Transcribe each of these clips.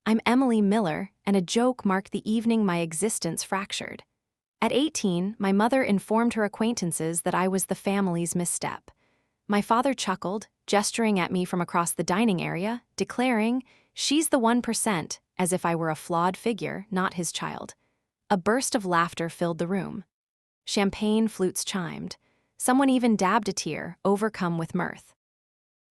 I'm Emily Miller, and a joke marked the evening my existence fractured. At 18, my mother informed her acquaintances that I was the family's misstep. My father chuckled, gesturing at me from across the dining area, declaring, "She's the 1%, as if I were a flawed figure, not his child. A burst of laughter filled the room. Champagne flutes chimed. Someone even dabbed a tear, overcome with mirth.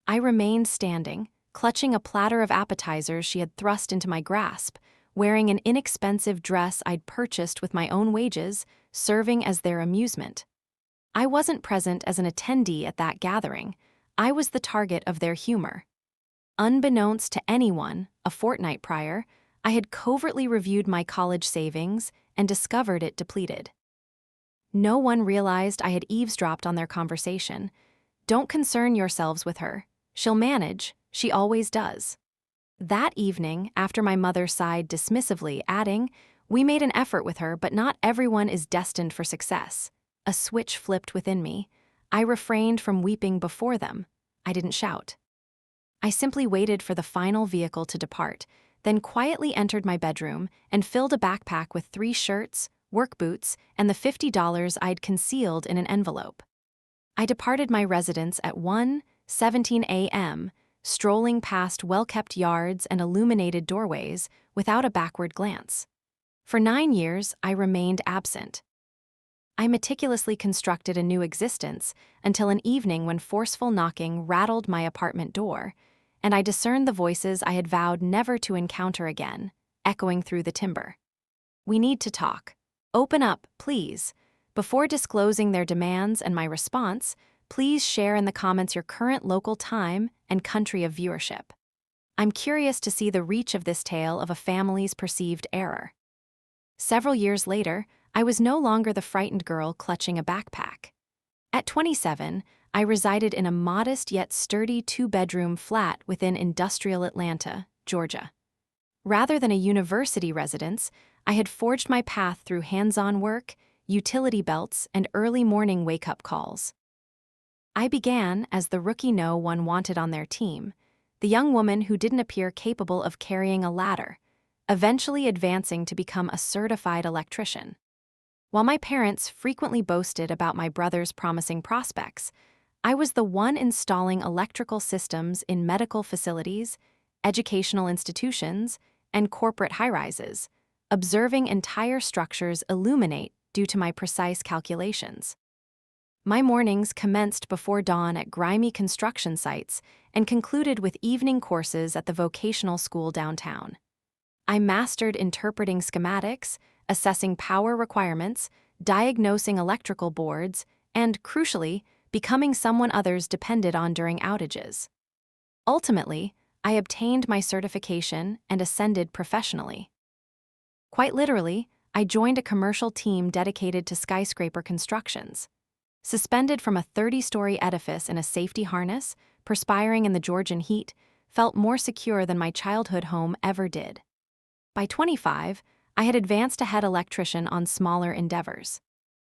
I remained standing, clutching a platter of appetizers she had thrust into my grasp, wearing an inexpensive dress I'd purchased with my own wages, serving as their amusement. I wasn't present as an attendee at that gathering. I was the target of their humor. Unbeknownst to anyone, a fortnight prior, I had covertly reviewed my college savings and discovered it depleted. No one realized I had eavesdropped on their conversation. "Don't concern yourselves with her. She'll manage, she always does." That evening, after my mother sighed dismissively, adding, "We made an effort with her, but not everyone is destined for success," a switch flipped within me. I refrained from weeping before them. I didn't shout. I simply waited for the final vehicle to depart, then quietly entered my bedroom and filled a backpack with 3 shirts, work boots, and the $50 I'd concealed in an envelope. I departed my residence at 1:17 a.m., strolling past well-kept yards and illuminated doorways without a backward glance. For 9 years, I remained absent. I meticulously constructed a new existence until an evening when forceful knocking rattled my apartment door, and I discerned the voices I had vowed never to encounter again, echoing through the timber. "We need to talk. Open up, please. Before disclosing their demands and my response, please share in the comments your current local time and country of viewership. I'm curious to see the reach of this tale of a family's perceived error." Several years later, I was no longer the frightened girl clutching a backpack. At 27, I resided in a modest yet sturdy 2-bedroom flat within industrial Atlanta, Georgia. Rather than a university residence, I had forged my path through hands-on work, utility belts, and early morning wake-up calls. I began as the rookie no one wanted on their team, the young woman who didn't appear capable of carrying a ladder, eventually advancing to become a certified electrician. While my parents frequently boasted about my brother's promising prospects, I was the one installing electrical systems in medical facilities, educational institutions, and corporate high-rises, observing entire structures illuminate due to my precise calculations. My mornings commenced before dawn at grimy construction sites and concluded with evening courses at the vocational school downtown. I mastered interpreting schematics, assessing power requirements, diagnosing electrical boards, and, crucially, becoming someone others depended on during outages. Ultimately, I obtained my certification and ascended professionally. Quite literally, I joined a commercial team dedicated to skyscraper constructions. Suspended from a 30-story edifice in a safety harness, perspiring in the Georgian heat, felt more secure than my childhood home ever did. By 25, I had advanced a head electrician on smaller endeavors.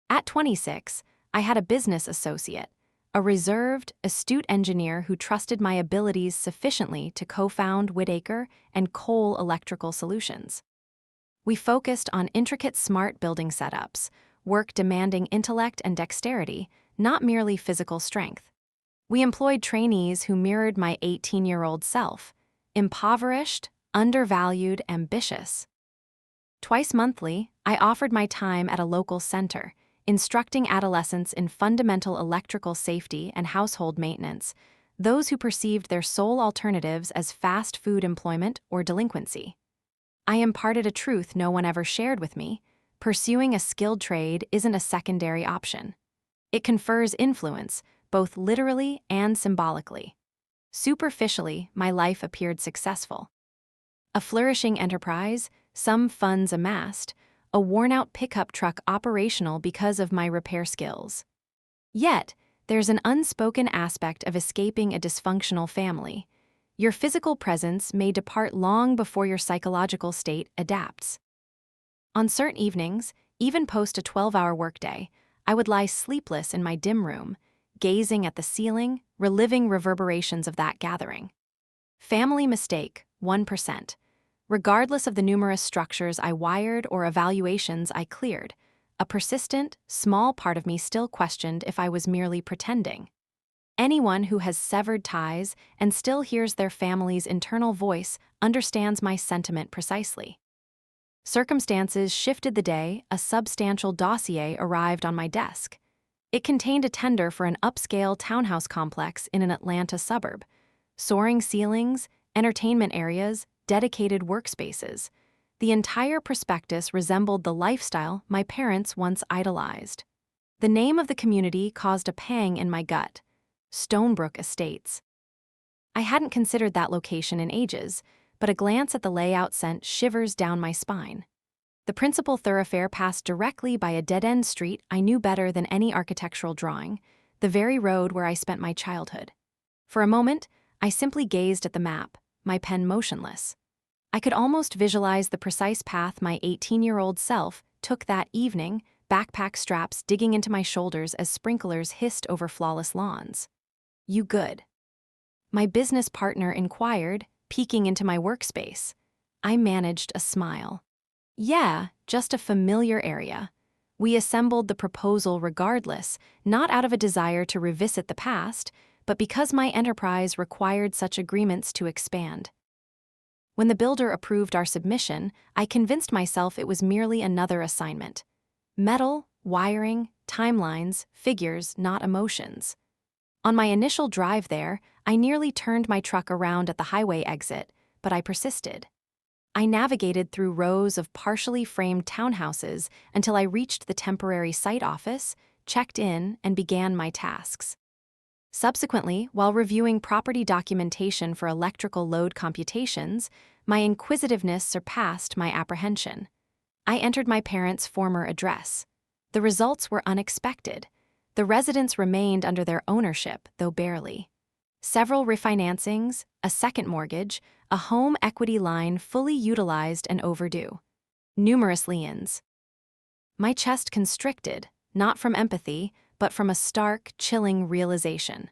At 26, I had a business associate, a reserved, astute engineer who trusted my abilities sufficiently to co-found Whitaker and Cole Electrical Solutions. We focused on intricate smart building setups, work demanding intellect and dexterity, not merely physical strength. We employed trainees who mirrored my 18-year-old self, impoverished, undervalued, ambitious. Twice monthly, I offered my time at a local center, instructing adolescents in fundamental electrical safety and household maintenance, those who perceived their sole alternatives as fast food employment or delinquency. I imparted a truth no one ever shared with me: pursuing a skilled trade isn't a secondary option. It confers influence, both literally and symbolically. Superficially, my life appeared successful. A flourishing enterprise, some funds amassed, a worn-out pickup truck operational because of my repair skills. Yet, there's an unspoken aspect of escaping a dysfunctional family. Your physical presence may depart long before your psychological state adapts. On certain evenings, even post a 12-hour workday, I would lie sleepless in my dim room, gazing at the ceiling, reliving reverberations of that gathering. Family mistake, 1%. regardless of the numerous structures I wired or evaluations I cleared. A persistent, small part of me still questioned if I was merely pretending. Anyone who has severed ties and still hears their family's internal voice understands my sentiment precisely. Circumstances shifted the day a substantial dossier arrived on my desk. It contained a tender for an upscale townhouse complex in an Atlanta suburb. Soaring ceilings, entertainment areas, dedicated workspaces. The entire prospectus resembled the lifestyle my parents once idolized. The name of the community caused a pang in my gut. Stonebrook Estates. I hadn't considered that location in ages, but a glance at the layout sent shivers down my spine. The principal thoroughfare passed directly by a dead-end street I knew better than any architectural drawing, the very road where I spent my childhood. For a moment, I simply gazed at the map, my pen motionless. I could almost visualize the precise path my 18-year-old self took that evening, backpack straps digging into my shoulders as sprinklers hissed over flawless lawns. "You good?" my business partner inquired, peeking into my workspace. I managed a smile. "Yeah, just a familiar area." We assembled the proposal regardless, not out of a desire to revisit the past, but because my enterprise required such agreements to expand. When the builder approved our submission, I convinced myself it was merely another assignment. Metal, wiring, timelines, figures, not emotions. On my initial drive there, I nearly turned my truck around at the highway exit, but I persisted. I navigated through rows of partially framed townhouses until I reached the temporary site office, checked in, and began my tasks. Subsequently, while reviewing property documentation for electrical load computations, my inquisitiveness surpassed my apprehension. I entered my parents' former address. The results were unexpected. The residence remained under their ownership, though barely. Several refinancings, a second mortgage, a home equity line fully utilized and overdue. Numerous liens. My chest constricted, not from empathy, but from a stark, chilling realization.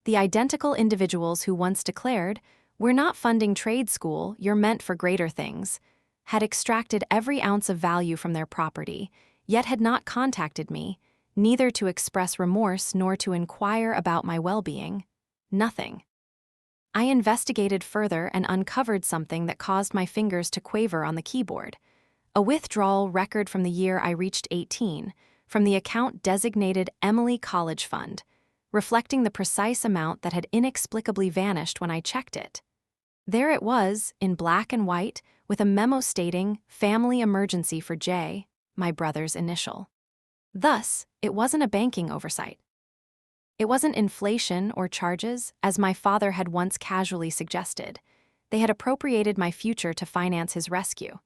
The identical individuals who once declared, "We're not funding trade school, you're meant for greater things," had extracted every ounce of value from their property, yet had not contacted me, neither to express remorse nor to inquire about my well-being. Nothing. I investigated further and uncovered something that caused my fingers to quaver on the keyboard. A withdrawal record from the year I reached 18, from the account designated Emily College Fund, reflecting the precise amount that had inexplicably vanished when I checked it. There it was, in black and white, with a memo stating "Family Emergency for J," my brother's initial. Thus, it wasn't a banking oversight. It wasn't inflation or charges, as my father had once casually suggested. They had appropriated my future to finance his rescue.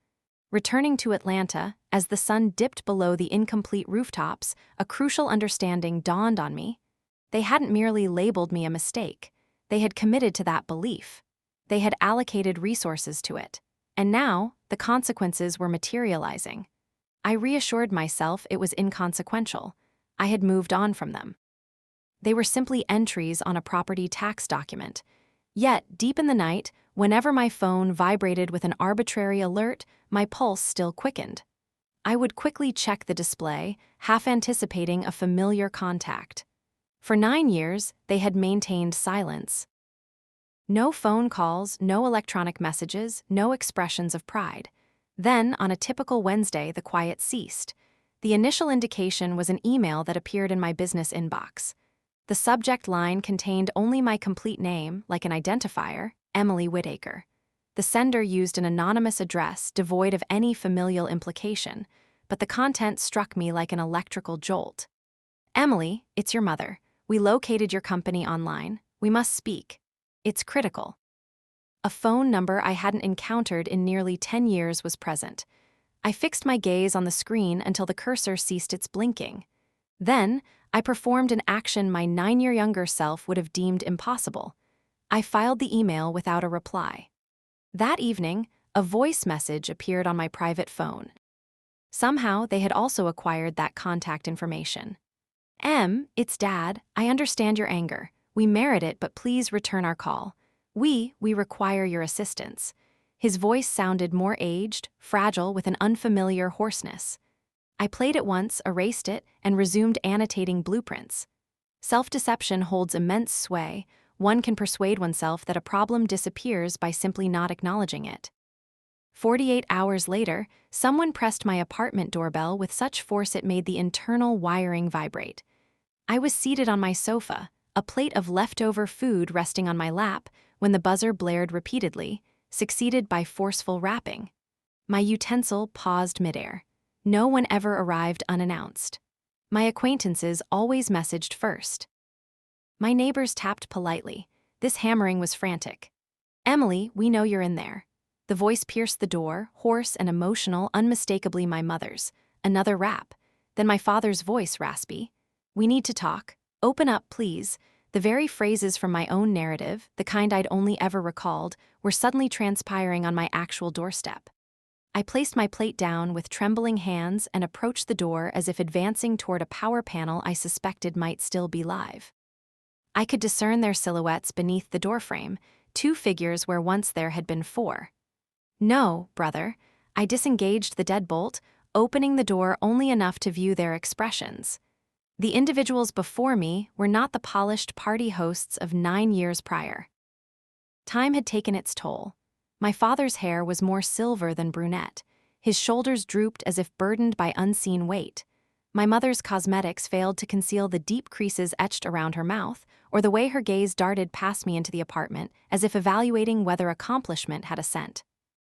Returning to Atlanta, as the sun dipped below the incomplete rooftops, a crucial understanding dawned on me. They hadn't merely labeled me a mistake. They had committed to that belief. They had allocated resources to it. And now, the consequences were materializing. I reassured myself it was inconsequential. I had moved on from them. They were simply entries on a property tax document. Yet, deep in the night, whenever my phone vibrated with an arbitrary alert, my pulse still quickened. I would quickly check the display, half anticipating a familiar contact. For 9 years, they had maintained silence. No phone calls, no electronic messages, no expressions of pride. Then, on a typical Wednesday, the quiet ceased. The initial indication was an email that appeared in my business inbox. The subject line contained only my complete name, like an identifier, Emily Whittaker. The sender used an anonymous address devoid of any familial implication, but the content struck me like an electrical jolt. "Emily, it's your mother. We located your company online. We must speak. It's critical." A phone number I hadn't encountered in nearly 10 years was present. I fixed my gaze on the screen until the cursor ceased its blinking. Then, I performed an action my 9-year younger self would have deemed impossible. I filed the email without a reply. That evening, a voice message appeared on my private phone. Somehow, they had also acquired that contact information. It's Dad. I understand your anger. We merit it, but please return our call. We require your assistance. His voice sounded more aged, fragile, with an unfamiliar hoarseness. I played it once, erased it, and resumed annotating blueprints. Self-deception holds immense sway. One can persuade oneself that a problem disappears by simply not acknowledging it. 48 hours later, someone pressed my apartment doorbell with such force it made the internal wiring vibrate. I was seated on my sofa, a plate of leftover food resting on my lap, when the buzzer blared repeatedly, succeeded by forceful rapping. My utensil paused midair. No one ever arrived unannounced. My acquaintances always messaged first. My neighbors tapped politely. This hammering was frantic. "Emily, we know you're in there." The voice pierced the door, hoarse and emotional, unmistakably my mother's. Another rap. Then my father's voice, raspy. "We need to talk. Open up, please." The very phrases from my own narrative, the kind I'd only ever recalled, were suddenly transpiring on my actual doorstep. I placed my plate down with trembling hands and approached the door as if advancing toward a power panel I suspected might still be live. I could discern their silhouettes beneath the doorframe, two figures where once there had been four. "No, brother." I disengaged the deadbolt, opening the door only enough to view their expressions. The individuals before me were not the polished party hosts of 9 years prior. Time had taken its toll. My father's hair was more silver than brunette. His shoulders drooped as if burdened by unseen weight. My mother's cosmetics failed to conceal the deep creases etched around her mouth, or the way her gaze darted past me into the apartment, as if evaluating whether accomplishment had a scent.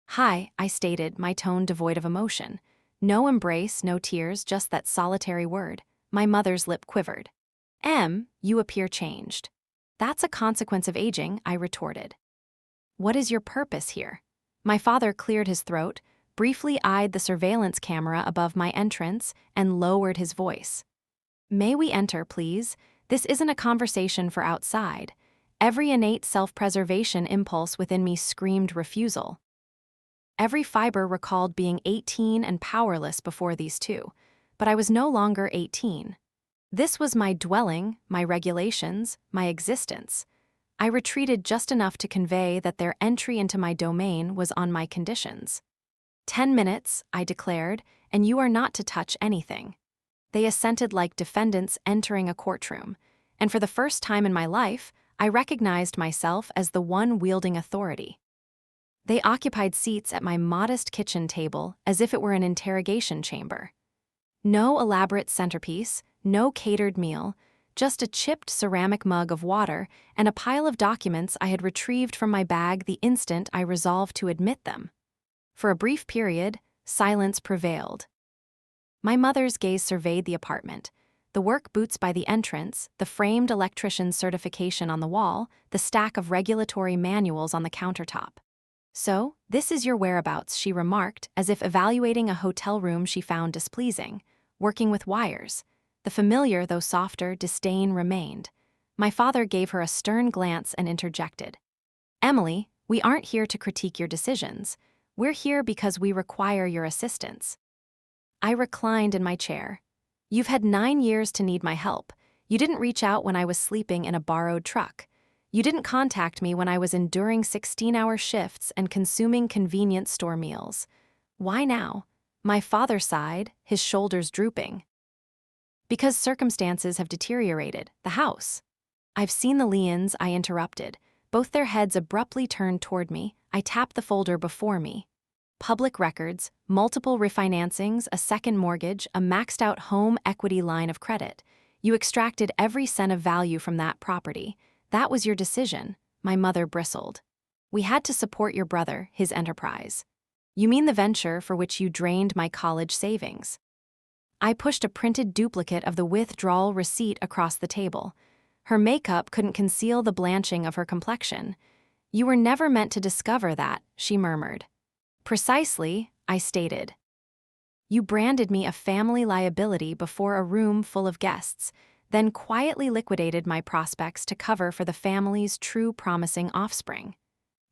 "Hi," I stated, my tone devoid of emotion. No embrace, no tears, just that solitary word. My mother's lip quivered. You appear changed." "That's a consequence of aging," I retorted. "What is your purpose here?" My father cleared his throat, briefly eyed the surveillance camera above my entrance, and lowered his voice. "May we enter, please? This isn't a conversation for outside." Every innate self-preservation impulse within me screamed refusal. Every fiber recalled being 18 and powerless before these two, but I was no longer 18. This was my dwelling, my regulations, my existence. I retreated just enough to convey that their entry into my domain was on my conditions. 10 minutes, I declared, and you are not to touch anything." They assented like defendants entering a courtroom, and for the first time in my life, I recognized myself as the one wielding authority. They occupied seats at my modest kitchen table as if it were an interrogation chamber. No elaborate centerpiece, no catered meal, just a chipped ceramic mug of water and a pile of documents I had retrieved from my bag the instant I resolved to admit them. For a brief period, silence prevailed. My mother's gaze surveyed the apartment. The work boots by the entrance, the framed electrician's certification on the wall, the stack of regulatory manuals on the countertop. "So, this is your whereabouts," she remarked, as if evaluating a hotel room she found displeasing. "Working with wires." The familiar, though softer, disdain remained. My father gave her a stern glance and interjected. "Emily, we aren't here to critique your decisions. We're here because we require your assistance." I reclined in my chair. "You've had 9 years to need my help. You didn't reach out when I was sleeping in a borrowed truck. You didn't contact me when I was enduring 16-hour shifts and consuming convenience store meals. Why now?" My father sighed, his shoulders drooping. "Because circumstances have deteriorated. The house." "I've seen the Leons," I interrupted. Both their heads abruptly turned toward me. I tapped the folder before me. Public records, multiple refinancings, a second mortgage, a maxed-out home equity line of credit. You extracted every cent of value from that property. That was your decision." My mother bristled. "We had to support your brother, his enterprise." "You mean the venture for which you drained my college savings?" I pushed a printed duplicate of the withdrawal receipt across the table. Her makeup couldn't conceal the blanching of her complexion. "You were never meant to discover that," she murmured. "Precisely," I stated. "You branded me a family liability before a room full of guests, then quietly liquidated my prospects to cover for the family's true promising offspring.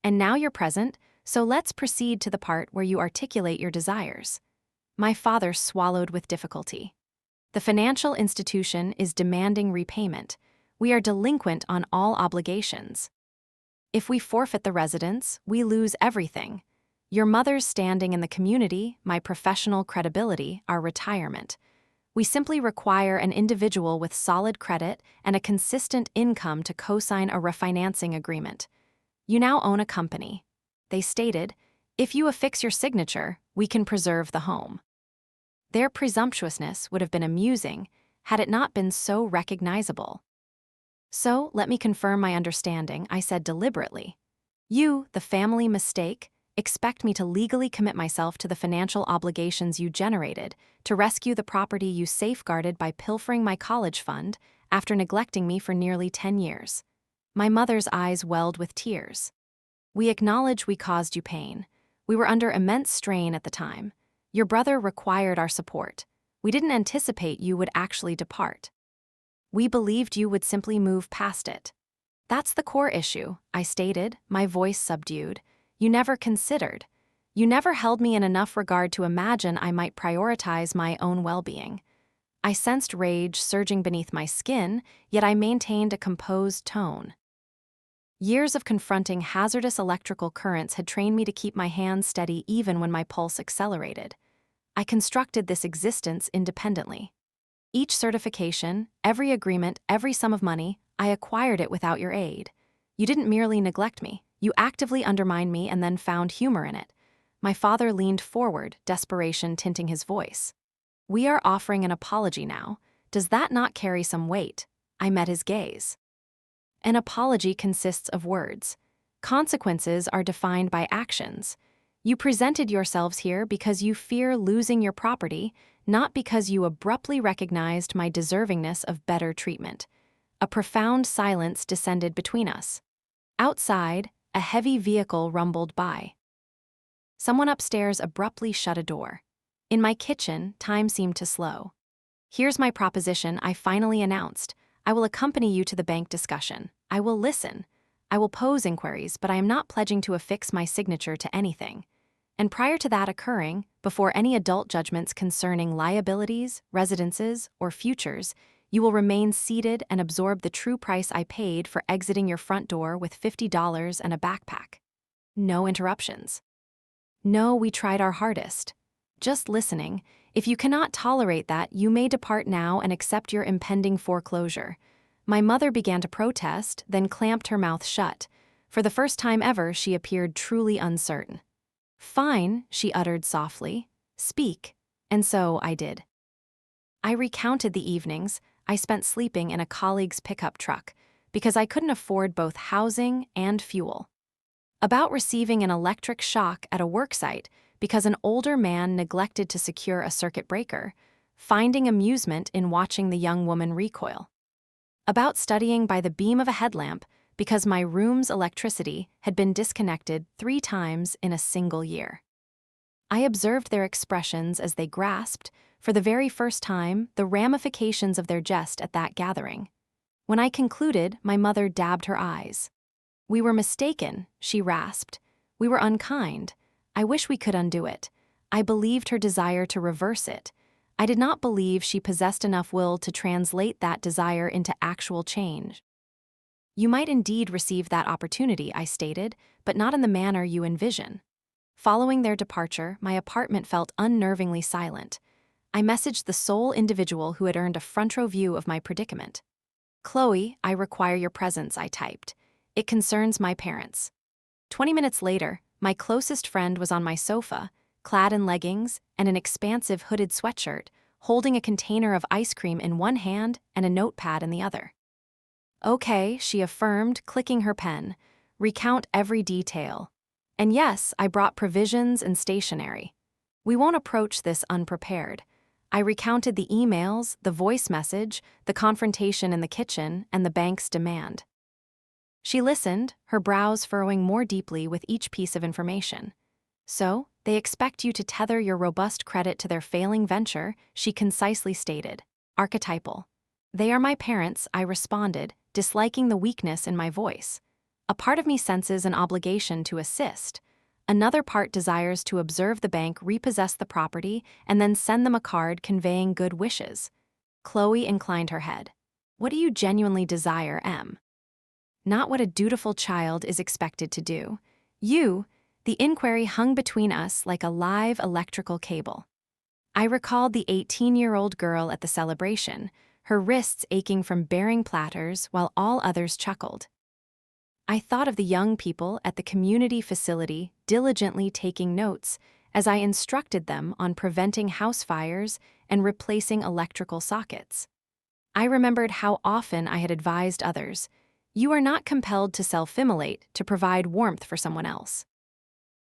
And now you're present, so let's proceed to the part where you articulate your desires." My father swallowed with difficulty. "The financial institution is demanding repayment. We are delinquent on all obligations. If we forfeit the residence, we lose everything. Your mother's standing in the community, my professional credibility, our retirement. We simply require an individual with solid credit and a consistent income to co-sign a refinancing agreement. You now own a company. They stated, if you affix your signature, we can preserve the home. Their presumptuousness would have been amusing had it not been so recognizable. So, let me confirm my understanding, I said deliberately. You, the family mistake, expect me to legally commit myself to the financial obligations you generated, to rescue the property you safeguarded by pilfering my college fund after neglecting me for nearly 10 years. My mother's eyes welled with tears. We acknowledge we caused you pain. We were under immense strain at the time. Your brother required our support. We didn't anticipate you would actually depart. We believed you would simply move past it. That's the core issue, I stated, my voice subdued. You never considered. You never held me in enough regard to imagine I might prioritize my own well-being. I sensed rage surging beneath my skin, yet I maintained a composed tone. Years of confronting hazardous electrical currents had trained me to keep my hands steady even when my pulse accelerated. I constructed this existence independently. Each certification, every agreement, every sum of money, I acquired it without your aid. You didn't merely neglect me, you actively undermined me and then found humor in it. My father leaned forward, desperation tinting his voice. We are offering an apology now. Does that not carry some weight? I met his gaze. An apology consists of words. Consequences are defined by actions. You presented yourselves here because you fear losing your property, not because you abruptly recognized my deservingness of better treatment. A profound silence descended between us. Outside, a heavy vehicle rumbled by. Someone upstairs abruptly shut a door. In my kitchen, time seemed to slow. Here's my proposition, I finally announced. I will accompany you to the bank discussion. I will listen. I will pose inquiries, but I am not pledging to affix my signature to anything. And prior to that occurring, before any adult judgments concerning liabilities, residences, or futures, you will remain seated and absorb the true price I paid for exiting your front door with $50 and a backpack. No interruptions. No, we tried our hardest. Just listening. If you cannot tolerate that, you may depart now and accept your impending foreclosure. My mother began to protest, then clamped her mouth shut. For the first time ever, she appeared truly uncertain. Fine, she uttered softly. Speak. And so I did. I recounted the evenings I spent sleeping in a colleague's pickup truck because I couldn't afford both housing and fuel. About receiving an electric shock at a worksite because an older man neglected to secure a circuit breaker, finding amusement in watching the young woman recoil. About studying by the beam of a headlamp because my room's electricity had been disconnected 3 times in a single year. I observed their expressions as they grasped, for the very first time, the ramifications of their jest at that gathering. When I concluded, my mother dabbed her eyes. We were mistaken, she rasped. We were unkind. I wish we could undo it. I believed her desire to reverse it. I did not believe she possessed enough will to translate that desire into actual change. You might indeed receive that opportunity, I stated, but not in the manner you envision. Following their departure, my apartment felt unnervingly silent. I messaged the sole individual who had earned a front-row view of my predicament. Chloe, I require your presence, I typed. It concerns my parents. 20 minutes later, my closest friend was on my sofa, clad in leggings and an expansive hooded sweatshirt, holding a container of ice cream in one hand and a notepad in the other. Okay, she affirmed, clicking her pen. Recount every detail. And yes, I brought provisions and stationery. We won't approach this unprepared. I recounted the emails, the voice message, the confrontation in the kitchen, and the bank's demand. She listened, her brows furrowing more deeply with each piece of information. So, they expect you to tether your robust credit to their failing venture, she concisely stated. Archetypal. They are my parents, I responded, disliking the weakness in my voice. A part of me senses an obligation to assist. Another part desires to observe the bank repossess the property and then send them a card conveying good wishes. Chloe inclined her head. What do you genuinely desire, Em? Not what a dutiful child is expected to do. You, The inquiry hung between us like a live electrical cable. I recalled the 18-year-old girl at the celebration, her wrists aching from bearing platters while all others chuckled. I thought of the young people at the community facility diligently taking notes as I instructed them on preventing house fires and replacing electrical sockets. I remembered how often I had advised others, "You are not compelled to self-immolate to provide warmth for someone else."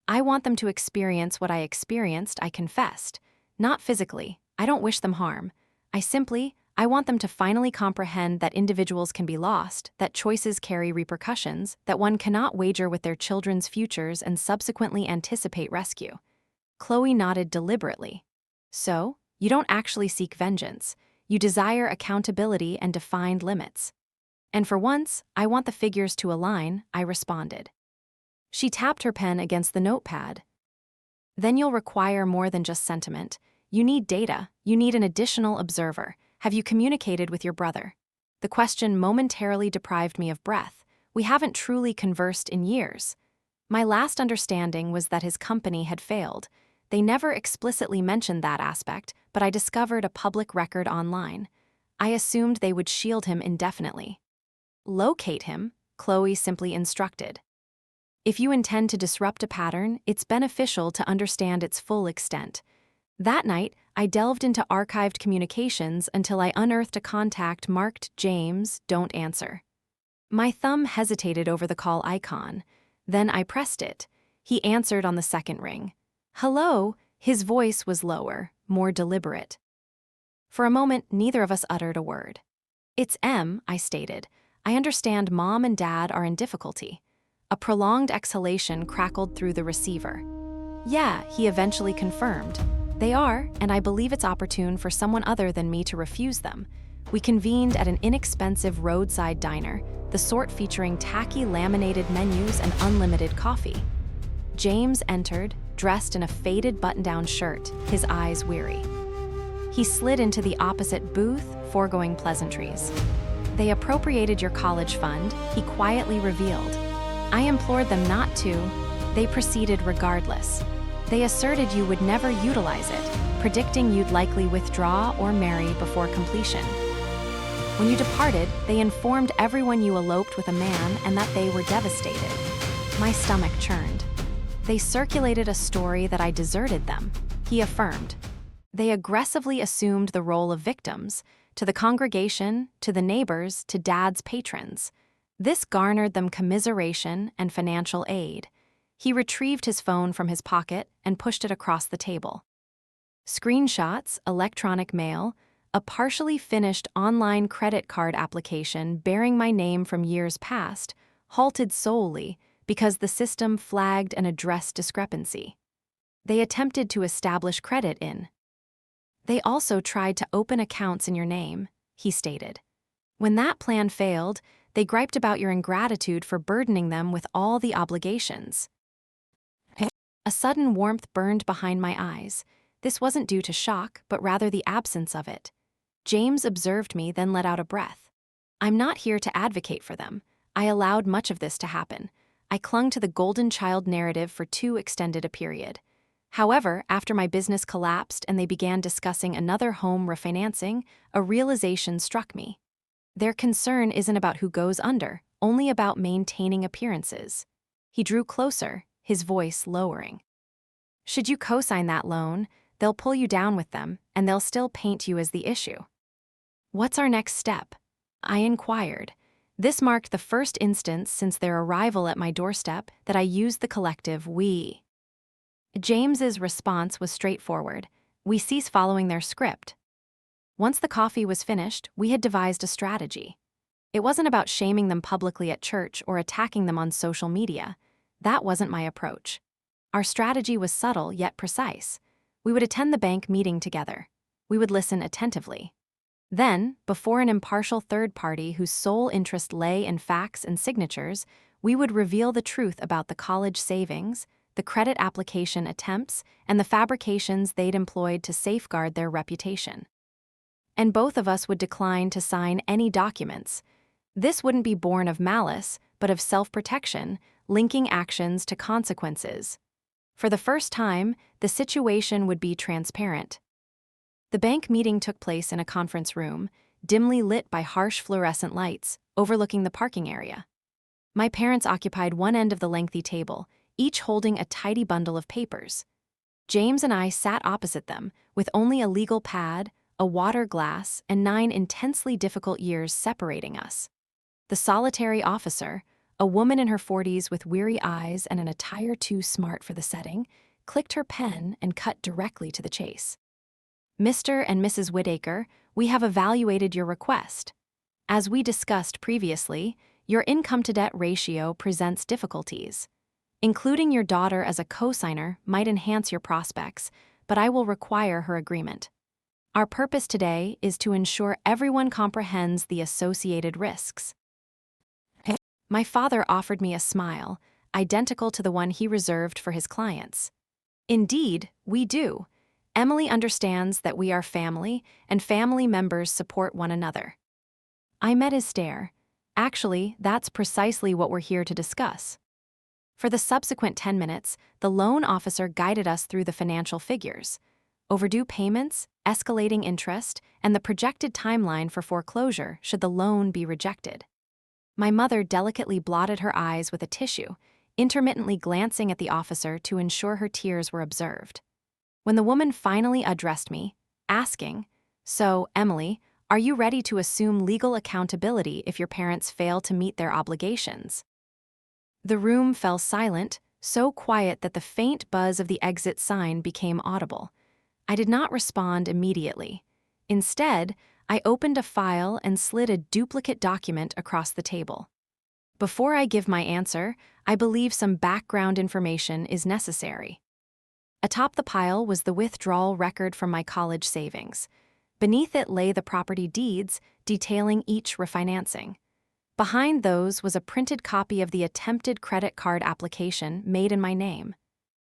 I want them to experience what I experienced, I confessed. Not physically, I don't wish them harm. I want them to finally comprehend that individuals can be lost, that choices carry repercussions, that one cannot wager with their children's futures and subsequently anticipate rescue. Chloe nodded deliberately. So, you don't actually seek vengeance. You desire accountability and defined limits. And for once, I want the figures to align, I responded. She tapped her pen against the notepad. Then you'll require more than just sentiment. You need data. You need an additional observer. Have you communicated with your brother? The question momentarily deprived me of breath. We haven't truly conversed in years. My last understanding was that his company had failed. They never explicitly mentioned that aspect, but I discovered a public record online. I assumed they would shield him indefinitely. Locate him, Chloe simply instructed. If you intend to disrupt a pattern, it's beneficial to understand its full extent. That night, I delved into archived communications until I unearthed a contact marked James, don't answer. My thumb hesitated over the call icon. Then I pressed it. He answered on the second ring. Hello, his voice was lower, more deliberate. For a moment, neither of us uttered a word. It's M, I stated. I understand Mom and Dad are in difficulty. A prolonged exhalation crackled through the receiver. Yeah, he eventually confirmed. They are, and I believe it's opportune for someone other than me to refuse them. We convened at an inexpensive roadside diner, the sort featuring tacky laminated menus and unlimited coffee. James entered, dressed in a faded button-down shirt, his eyes weary. He slid into the opposite booth, foregoing pleasantries. They appropriated your college fund, he quietly revealed. I implored them not to. They proceeded regardless. They asserted you would never utilize it, predicting you'd likely withdraw or marry before completion. When you departed, they informed everyone you eloped with a man and that they were devastated. My stomach churned. They circulated a story that I deserted them, he affirmed. They aggressively assumed the role of victims, to the congregation, to the neighbors, to Dad's patrons. This garnered them commiseration and financial aid. He retrieved his phone from his pocket and pushed it across the table. Screenshots, electronic mail, a partially finished online credit card application bearing my name from years past, halted solely because the system flagged an address discrepancy. They attempted to establish credit in. They also tried to open accounts in your name, he stated. When that plan failed, they griped about your ingratitude for burdening them with all the obligations. A sudden warmth burned behind my eyes. This wasn't due to shock, but rather the absence of it. James observed me, then let out a breath. I'm not here to advocate for them. I allowed much of this to happen. I clung to the golden child narrative for too extended a period. However, after my business collapsed and they began discussing another home refinancing, a realization struck me. Their concern isn't about who goes under, only about maintaining appearances. He drew closer, his voice lowering. Should you co-sign that loan, they'll pull you down with them, and they'll still paint you as the issue. What's our next step? I inquired. This marked the first instance since their arrival at my doorstep that I used the collective we. James's response was straightforward. We cease following their script. Once the coffee was finished, we had devised a strategy. It wasn't about shaming them publicly at church or attacking them on social media. That wasn't my approach. Our strategy was subtle yet precise. We would attend the bank meeting together. We would listen attentively. Then, before an impartial third party whose sole interest lay in facts and signatures, we would reveal the truth about the college savings, the credit application attempts, and the fabrications they'd employed to safeguard their reputation. And both of us would decline to sign any documents. This wouldn't be born of malice, but of self-protection, linking actions to consequences. For the first time, the situation would be transparent. The bank meeting took place in a conference room, dimly lit by harsh fluorescent lights, overlooking the parking area. My parents occupied one end of the lengthy table, each holding a tidy bundle of papers. James and I sat opposite them, with only a legal pad, a water glass, and 9 intensely difficult years separating us. The solitary officer, a woman in her 40s with weary eyes and an attire too smart for the setting, clicked her pen and cut directly to the chase. "Mr. and Mrs. Whittaker, we have evaluated your request. As we discussed previously, your income-to-debt ratio presents difficulties. Including your daughter as a co-signer might enhance your prospects, but I will require her agreement. Our purpose today is to ensure everyone comprehends the associated risks." My father offered me a smile, identical to the one he reserved for his clients. "Indeed, we do. Emily understands that we are family, and family members support one another." I met his stare. "Actually, that's precisely what we're here to discuss." For the subsequent 10 minutes, the loan officer guided us through the financial figures: overdue payments, escalating interest, and the projected timeline for foreclosure should the loan be rejected. My mother delicately blotted her eyes with a tissue, intermittently glancing at the officer to ensure her tears were observed. When the woman finally addressed me, asking, "So, Emily, are you ready to assume legal accountability if your parents fail to meet their obligations?" The room fell silent, so quiet that the faint buzz of the exit sign became audible. I did not respond immediately. Instead, I opened a file and slid a duplicate document across the table. Before I give my answer, I believe some background information is necessary. Atop the pile was the withdrawal record from my college savings. Beneath it lay the property deeds detailing each refinancing. Behind those was a printed copy of the attempted credit card application made in my name.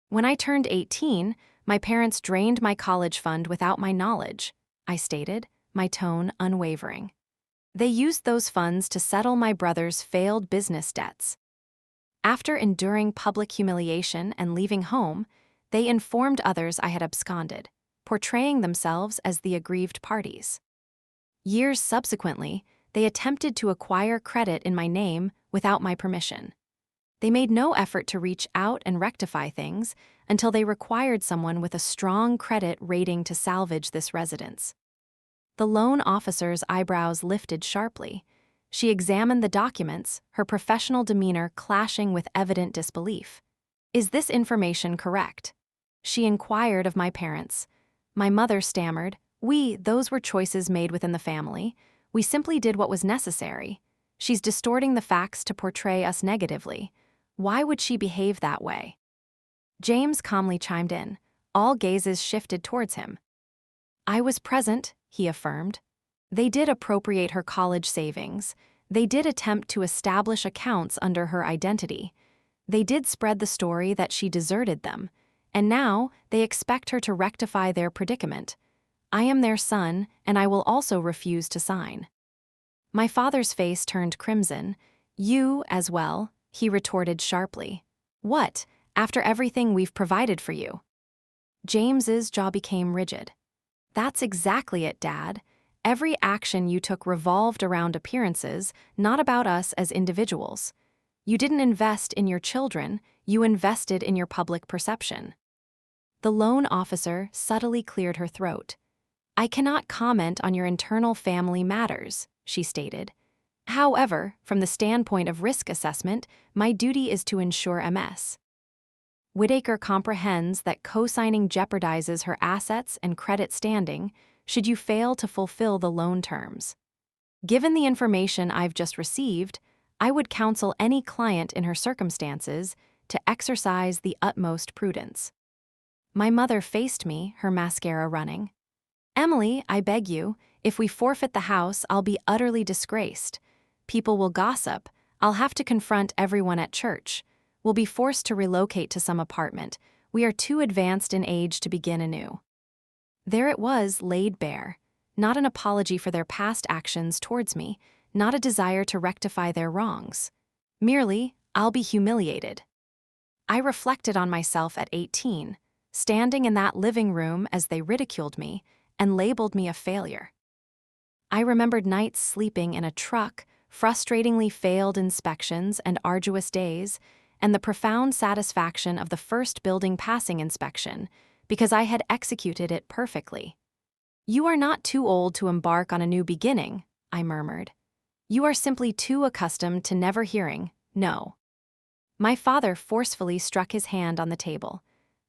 "When I turned 18, my parents drained my college fund without my knowledge," I stated, my tone unwavering. "They used those funds to settle my brother's failed business debts. After enduring public humiliation and leaving home, they informed others I had absconded, portraying themselves as the aggrieved parties. Years subsequently, they attempted to acquire credit in my name without my permission. They made no effort to reach out and rectify things until they required someone with a strong credit rating to salvage this residence." The loan officer's eyebrows lifted sharply. She examined the documents, her professional demeanor clashing with evident disbelief. "Is this information correct?" she inquired of my parents. My mother stammered, "Those were choices made within the family. We simply did what was necessary. She's distorting the facts to portray us negatively. Why would she behave that way?" James calmly chimed in. All gazes shifted towards him. "I was present," he affirmed. "They did appropriate her college savings. They did attempt to establish accounts under her identity. They did spread the story that she deserted them. And now they expect her to rectify their predicament. I am their son, and I will also refuse to sign." My father's face turned crimson. "You as well," he retorted sharply. "What, after everything we've provided for you?" James's jaw became rigid. "That's exactly it, Dad. Every action you took revolved around appearances, not about us as individuals. You didn't invest in your children, you invested in your public perception." The loan officer subtly cleared her throat. "I cannot comment on your internal family matters," she stated. "However, from the standpoint of risk assessment, my duty is to ensure MS. Whittaker comprehends that co-signing jeopardizes her assets and credit standing should you fail to fulfill the loan terms. Given the information I've just received, I would counsel any client in her circumstances to exercise the utmost prudence." My mother faced me, her mascara running. "Emily, I beg you, if we forfeit the house, I'll be utterly disgraced. People will gossip. I'll have to confront everyone at church. We'll be forced to relocate to some apartment. We are too advanced in age to begin anew." There it was, laid bare. Not an apology for their past actions towards me, not a desire to rectify their wrongs. Merely, I'll be humiliated. I reflected on myself at 18, standing in that living room as they ridiculed me and labeled me a failure. I remembered nights sleeping in a truck, frustratingly failed inspections and arduous days, and the profound satisfaction of the first building passing inspection because I had executed it perfectly. "You are not too old to embark on a new beginning," I murmured. "You are simply too accustomed to never hearing no." My father forcefully struck his hand on the table.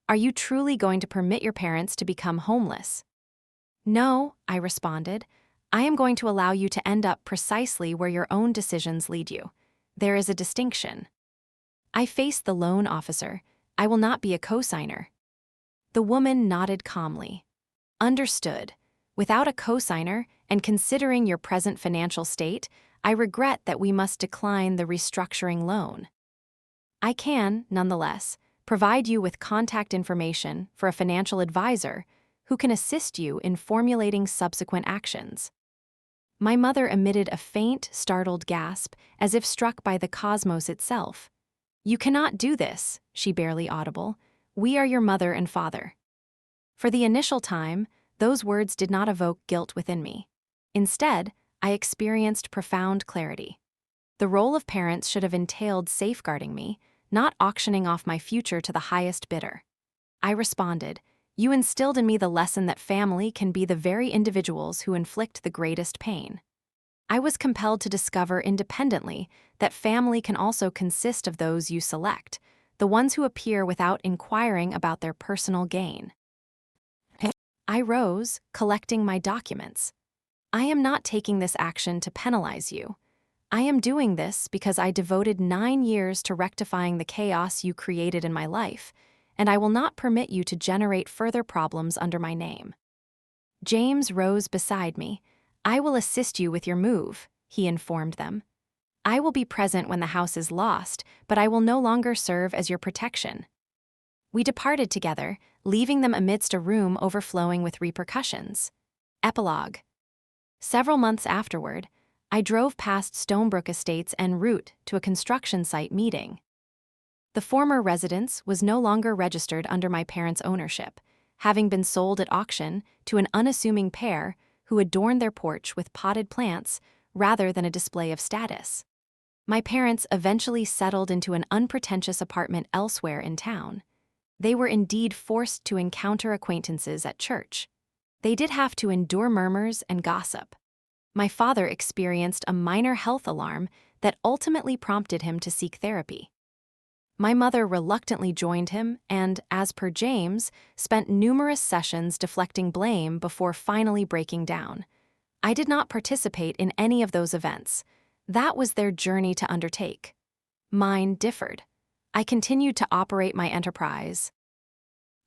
"Are you truly going to permit your parents to become homeless?" "No," I responded. "I am going to allow you to end up precisely where your own decisions lead you. There is a distinction." I faced the loan officer. "I will not be a cosigner." The woman nodded calmly. "Understood. Without a cosigner, and considering your present financial state, I regret that we must decline the restructuring loan. I can, nonetheless, provide you with contact information for a financial advisor who can assist you in formulating subsequent actions." My mother emitted a faint, startled gasp, as if struck by the cosmos itself. "You cannot do this," she barely audible. "We are your mother and father." For the initial time, those words did not evoke guilt within me. Instead, I experienced profound clarity. The role of parents should have entailed safeguarding me, not auctioning off my future to the highest bidder. I responded, "You instilled in me the lesson that family can be the very individuals who inflict the greatest pain." I was compelled to discover independently that family can also consist of those you select, the ones who appear without inquiring about their personal gain. I rose, collecting my documents. "I am not taking this action to penalize you. I am doing this because I devoted 9 years to rectifying the chaos you created in my life, and I will not permit you to generate further problems under my name." James rose beside me. "I will assist you with your move," he informed them. "I will be present when the house is lost, but I will no longer serve as your protection." We departed together, leaving them amidst a room overflowing with repercussions. Epilogue. Several months afterward, I drove past Stonebrook Estates en route to a construction site meeting. The former residence was no longer registered under my parents' ownership, having been sold at auction to an unassuming pair who adorned their porch with potted plants rather than a display of status. My parents eventually settled into an unpretentious apartment elsewhere in town. They were indeed forced to encounter acquaintances at church. They did have to endure murmurs and gossip. My father experienced a minor health alarm that ultimately prompted him to seek therapy. My mother reluctantly joined him and, as per James, spent numerous sessions deflecting blame before finally breaking down. I did not participate in any of those events. That was their journey to undertake. Mine differed. I continued to operate my enterprise.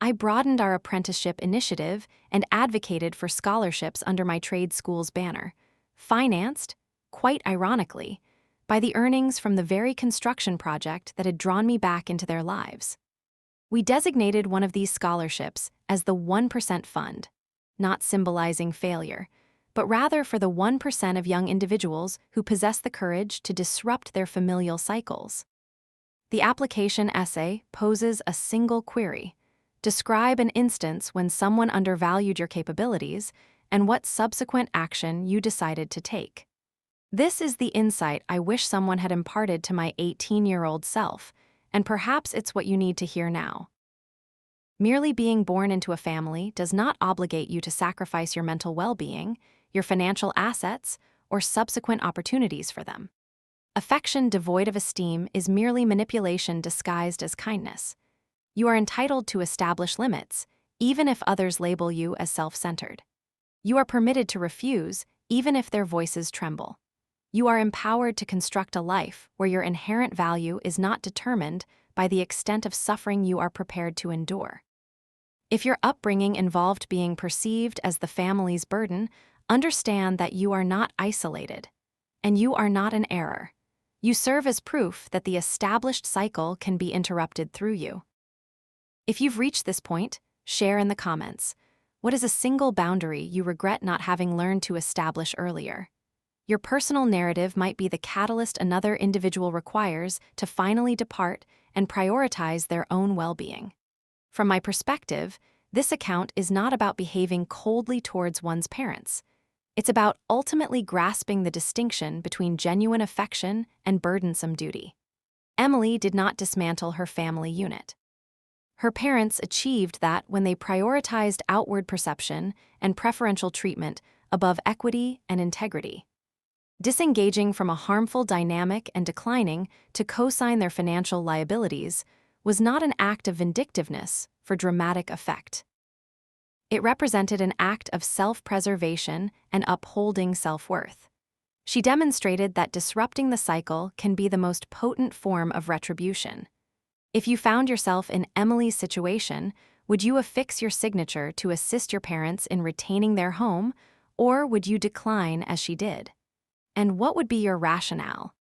I broadened our apprenticeship initiative and advocated for scholarships under my trade school's banner, financed, quite ironically, by the earnings from the very construction project that had drawn me back into their lives. We designated one of these scholarships as the 1% Fund, not symbolizing failure, but rather for the 1% of young individuals who possess the courage to disrupt their familial cycles. The application essay poses a single query. Describe an instance when someone undervalued your capabilities and what subsequent action you decided to take. This is the insight I wish someone had imparted to my 18-year-old self, and perhaps it's what you need to hear now. Merely being born into a family does not obligate you to sacrifice your mental well-being, your financial assets, or subsequent opportunities for them. Affection devoid of esteem is merely manipulation disguised as kindness. You are entitled to establish limits, even if others label you as self-centered. You are permitted to refuse, even if their voices tremble. You are empowered to construct a life where your inherent value is not determined by the extent of suffering you are prepared to endure. If your upbringing involved being perceived as the family's burden, understand that you are not isolated, and you are not an error. You serve as proof that the established cycle can be interrupted through you. If you've reached this point, share in the comments. What is a single boundary you regret not having learned to establish earlier? Your personal narrative might be the catalyst another individual requires to finally depart and prioritize their own well-being. From my perspective, this account is not about behaving coldly towards one's parents. It's about ultimately grasping the distinction between genuine affection and burdensome duty. Emily did not dismantle her family unit. Her parents achieved that when they prioritized outward perception and preferential treatment above equity and integrity. Disengaging from a harmful dynamic and declining to co-sign their financial liabilities was not an act of vindictiveness for dramatic effect. It represented an act of self-preservation and upholding self-worth. She demonstrated that disrupting the cycle can be the most potent form of retribution. If you found yourself in Emily's situation, would you affix your signature to assist your parents in retaining their home, or would you decline as she did? And what would be your rationale?